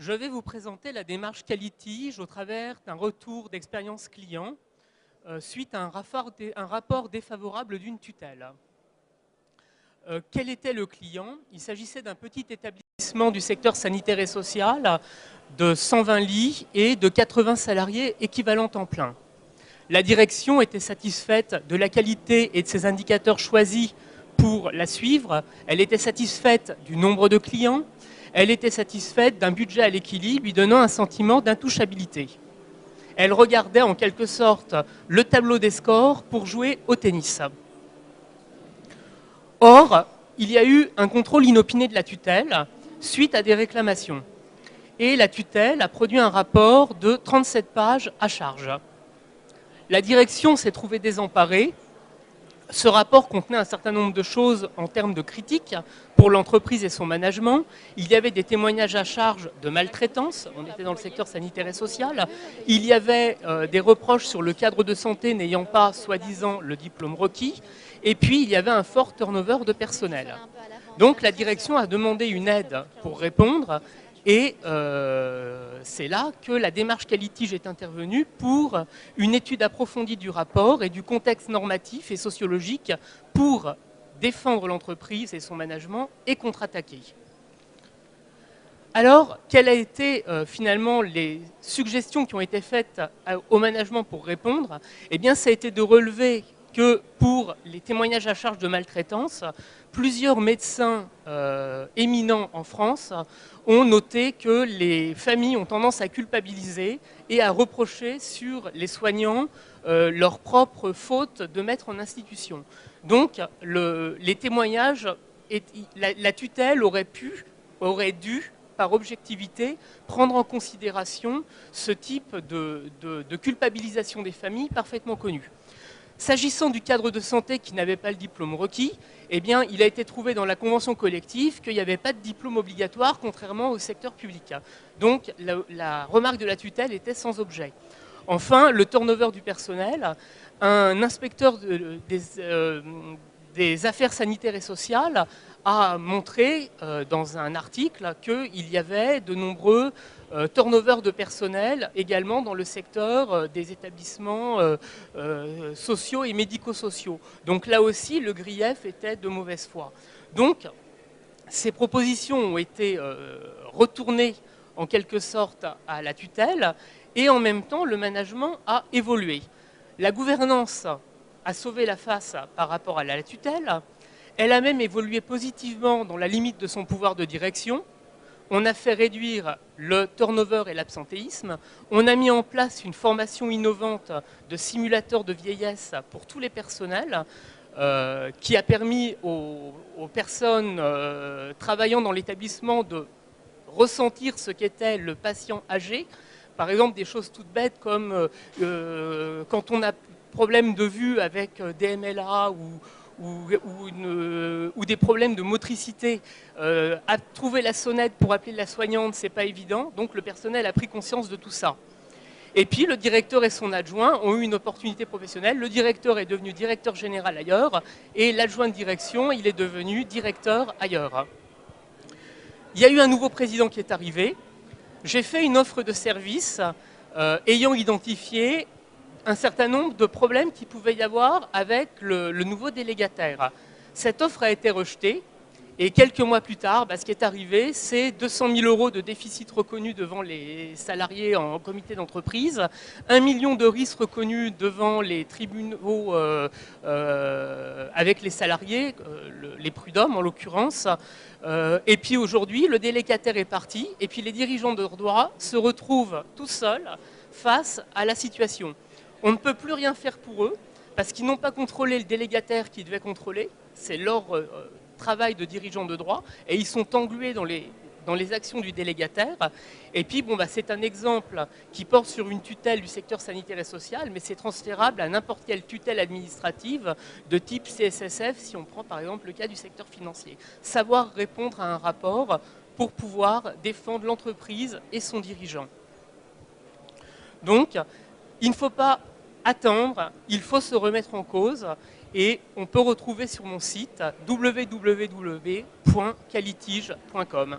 Je vais vous présenter la démarche Qualitige au travers d'un retour d'expérience client suite à un rapport défavorable d'une tutelle. Quel était le client? Il s'agissait d'un petit établissement du secteur sanitaire et social de 120 lits et de 80 salariés équivalents temps plein. La direction était satisfaite de la qualité et de ses indicateurs choisis pour la suivre. Elle était satisfaite du nombre de clients. Elle était satisfaite d'un budget à l'équilibre, lui donnant un sentiment d'intouchabilité. Elle regardait en quelque sorte le tableau des scores pour jouer au tennis. Or, il y a eu un contrôle inopiné de la tutelle suite à des réclamations. Et la tutelle a produit un rapport de 37 pages à charge. La direction s'est trouvée désemparée. Ce rapport contenait un certain nombre de choses en termes de critiques pour l'entreprise et son management. Il y avait des témoignages à charge de maltraitance, on était dans le secteur sanitaire et social. Il y avait des reproches sur le cadre de santé n'ayant pas, soi-disant, le diplôme requis. Et puis, il y avait un fort turnover de personnel. Donc, la direction a demandé une aide pour répondre. Et c'est là que la démarche Qualitige est intervenue pour une étude approfondie du rapport et du contexte normatif et sociologique pour défendre l'entreprise et son management et contre-attaquer. Alors, quelles ont été finalement les suggestions qui ont été faites au management pour répondre? Eh bien, ça a été de relever que pour les témoignages à charge de maltraitance, plusieurs médecins éminents en France ont noté que les familles ont tendance à culpabiliser et à reprocher sur les soignants leur propre faute de mettre en institution. Donc, les témoignages, la tutelle aurait dû, par objectivité, prendre en considération ce type de culpabilisation des familles parfaitement connue. S'agissant du cadre de santé qui n'avait pas le diplôme requis, eh bien, il a été trouvé dans la convention collective qu'il n'y avait pas de diplôme obligatoire, contrairement au secteur public. Donc, la remarque de la tutelle était sans objet. Enfin, le turnover du personnel, un inspecteur des affaires sanitaires et sociales a montré dans un article qu'il y avait de nombreux turnover de personnel également dans le secteur des établissements sociaux et médico-sociaux. Donc là aussi, le grief était de mauvaise foi. Donc, ces propositions ont été retournées en quelque sorte à la tutelle et en même temps, le management a évolué. La gouvernance a sauvé la face par rapport à la tutelle. Elle a même évolué positivement dans la limite de son pouvoir de direction. On a fait réduire le turnover et l'absentéisme. On a mis en place une formation innovante de simulateurs de vieillesse pour tous les personnels qui a permis aux personnes travaillant dans l'établissement de ressentir ce qu'était le patient âgé. Par exemple, des choses toutes bêtes comme quand on a problème de vue avec des MLA ou des problèmes de motricité, à trouver la sonnette pour appeler la soignante, c'est pas évident. Donc le personnel a pris conscience de tout ça. Et puis le directeur et son adjoint ont eu une opportunité professionnelle. Le directeur est devenu directeur général ailleurs et l'adjoint de direction, il est devenu directeur ailleurs. Il y a eu un nouveau président qui est arrivé. J'ai fait une offre de service ayant identifié un certain nombre de problèmes qu'il pouvait y avoir avec le nouveau délégataire. Cette offre a été rejetée et quelques mois plus tard, ce qui est arrivé, c'est 200 000 € de déficit reconnu devant les salariés en comité d'entreprise, 1 million de risques reconnus devant les tribunaux avec les salariés, les prud'hommes en l'occurrence. Et puis aujourd'hui, le délégataire est parti et puis les dirigeants de droit se retrouvent tout seuls face à la situation. On ne peut plus rien faire pour eux parce qu'ils n'ont pas contrôlé le délégataire qu'ils devaient contrôler. C'est leur travail de dirigeant de droit et ils sont englués dans les actions du délégataire. Et puis, c'est un exemple qui porte sur une tutelle du secteur sanitaire et social, mais c'est transférable à n'importe quelle tutelle administrative de type CSSF, si on prend par exemple le cas du secteur financier. Savoir répondre à un rapport pour pouvoir défendre l'entreprise et son dirigeant. Donc, il ne faut pas attendre, il faut se remettre en cause et on peut retrouver sur mon site www.qualitige.com.